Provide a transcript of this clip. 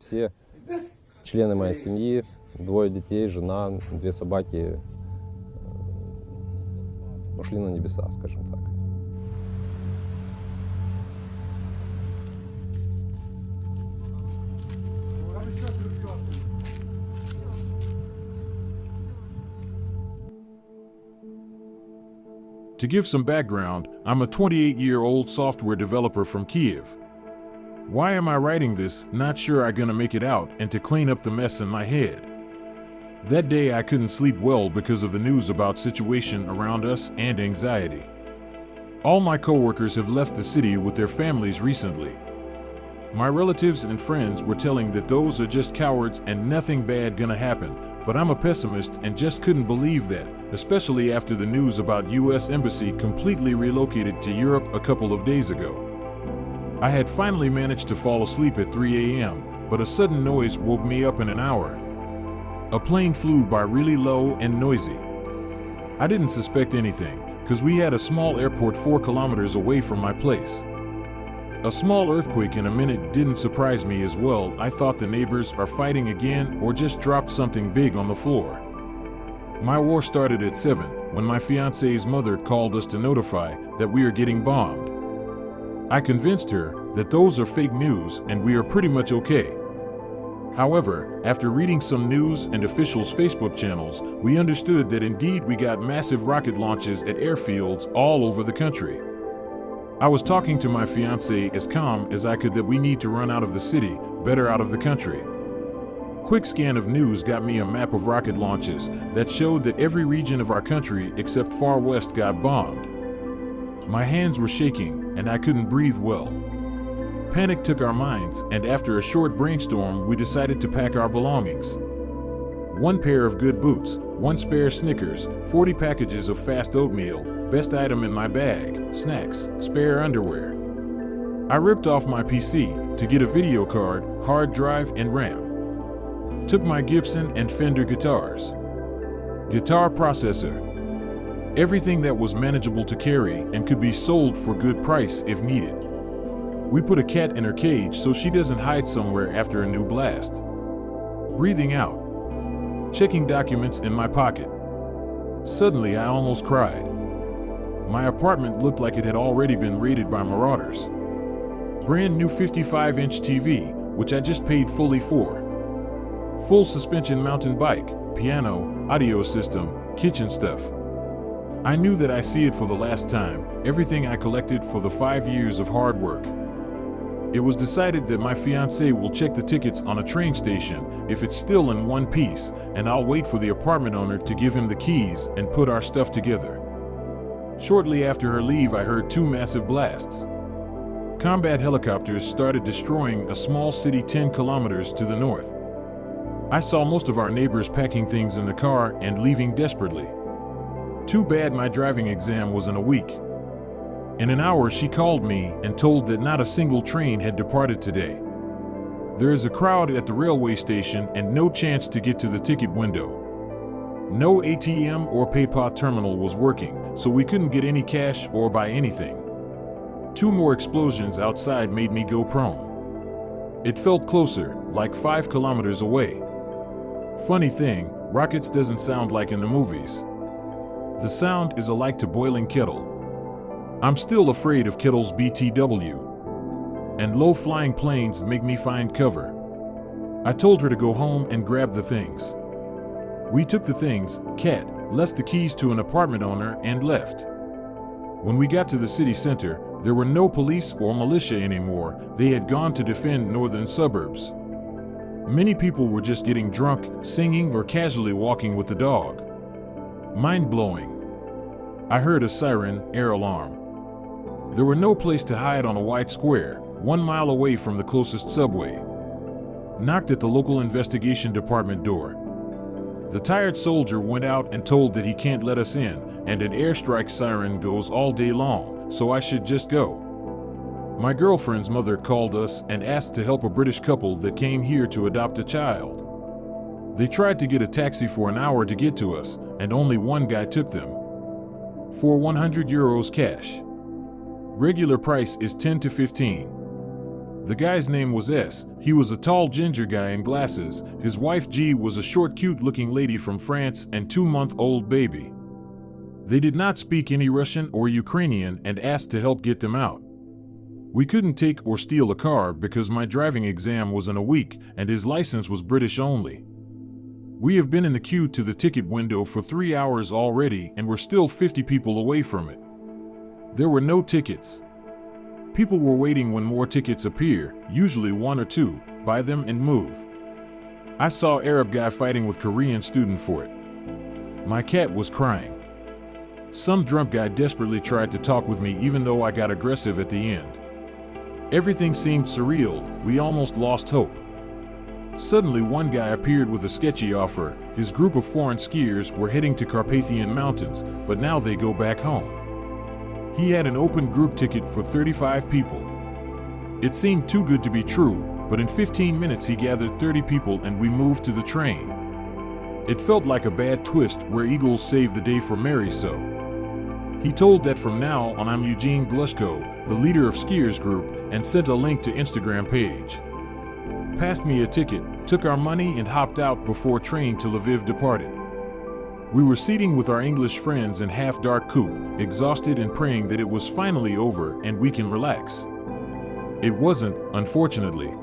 Все члены моей семьи, 2 детей, жена, 2 собаки ушли на небеса, скажем так. To give some background, I'm a 28-year-old software developer from Kiev. Why am I writing this? Not sure I'm gonna make it out, and to clean up the mess in my head. That day I couldn't sleep well because of the news about situation around us and anxiety. All my coworkers have left the city with their families recently. My relatives and friends were telling that those are just cowards and nothing bad gonna happen, but I'm a pessimist and just couldn't believe that, especially after the news about US Embassy completely relocated to Europe a couple of days ago. I had finally managed to fall asleep at 3 a.m., but a sudden noise woke me up in an hour. A plane flew by really low and noisy. I didn't suspect anything, because we had a small airport 4 kilometers away from my place. A small earthquake in a minute didn't surprise me as well. I thought the neighbors are fighting again or just dropped something big on the floor. My war started at 7 when my fiance's mother called us to notify that we are getting bombed. I convinced her that those are fake news and we are pretty much okay. However, after reading some news and officials' Facebook channels, we understood that indeed we got massive rocket launches at airfields all over the country. I was talking to my fiancé as calm as I could that we need to run out of the city, better out of the country. Quick scan of news got me a map of rocket launches that showed that every region of our country except far west got bombed. My hands were shaking and I couldn't breathe well. Panic took our minds, and after a short brainstorm we decided to pack our belongings. 1 pair of good boots, 1 spare Snickers, 40 packages of fast oatmeal, best item in my bag, snacks, spare underwear. I ripped off my PC to get a video card, hard drive and RAM. Took my Gibson and Fender guitars. Guitar processor. Everything that was manageable to carry and could be sold for good price if needed. We put a cat in her cage so she doesn't hide somewhere after a new blast. Breathing out. Checking documents in my pocket. Suddenly I almost cried. My apartment looked like it had already been raided by marauders. Brand new 55-inch TV, which I just paid fully for. Full suspension mountain bike, piano, audio system, kitchen stuff. I knew that I see it for the last time, everything I collected for the 5 years of hard work. It was decided that my fiancé will check the tickets on a train station if it's still in one piece, and I'll wait for the apartment owner to give him the keys and put our stuff together. Shortly after her leave, I heard 2 massive blasts. Combat helicopters started destroying a small city 10 kilometers to the north. I saw most of our neighbors packing things in the car and leaving desperately. Too bad my driving exam was in a week. In an hour she called me and told that not a single train had departed today. There is a crowd at the railway station and no chance to get to the ticket window. No ATM or PayPal terminal was working, so we couldn't get any cash or buy anything. 2 more explosions outside made me go prone. It felt closer, like 5 kilometers away. Funny thing, rockets doesn't sound like in the movies. The sound is alike to boiling kettle. I'm still afraid of kettle's BTW. And low-flying planes make me find cover. I told her to go home and grab the things. We took the things, Kat left the keys to an apartment owner and left. When we got to the city center, there were no police or militia anymore. They had gone to defend northern suburbs. Many people were just getting drunk, singing or casually walking with the dog. Mind-blowing. I heard a siren, air alarm. There were no place to hide on a wide square, 1 mile away from the closest subway. Knocked at the local investigation department door. The tired soldier went out and told that he can't let us in, and an airstrike siren goes all day long, so I should just go. My girlfriend's mother called us and asked to help a British couple that came here to adopt a child. They tried to get a taxi for an hour to get to us, and only one guy took them. For €100 cash. Regular price is 10 to 15. The guy's name was S. He was a tall ginger guy in glasses. His wife G was a short, cute-looking lady from France and 2-month-old baby. They did not speak any Russian or Ukrainian and asked to help get them out. We couldn't take or steal a car because my driving exam was in a week and his license was British only. We have been in the queue to the ticket window for 3 hours already and we're still 50 people away from it. There were no tickets. People were waiting when more tickets appear, usually 1 or 2, buy them and move. I saw Arab guy fighting with Korean student for it. My cat was crying. Some drunk guy desperately tried to talk with me even though I got aggressive at the end. Everything seemed surreal, we almost lost hope. Suddenly one guy appeared with a sketchy offer. His group of foreign skiers were heading to Carpathian Mountains, but now they go back home. He had an open group ticket for 35 people. It seemed too good to be true, but in 15 minutes he gathered 30 people and we moved to the train. It felt like a bad twist where Eagles saved the day for Mary so. He told that from now on I'm Eugene Glushko, the leader of skiers group, and sent a link to Instagram page. Passed me a ticket, took our money and hopped out before train to Lviv departed. We were seating with our English friends in half-dark coupe, exhausted and praying that it was finally over and we can relax. It wasn't, unfortunately.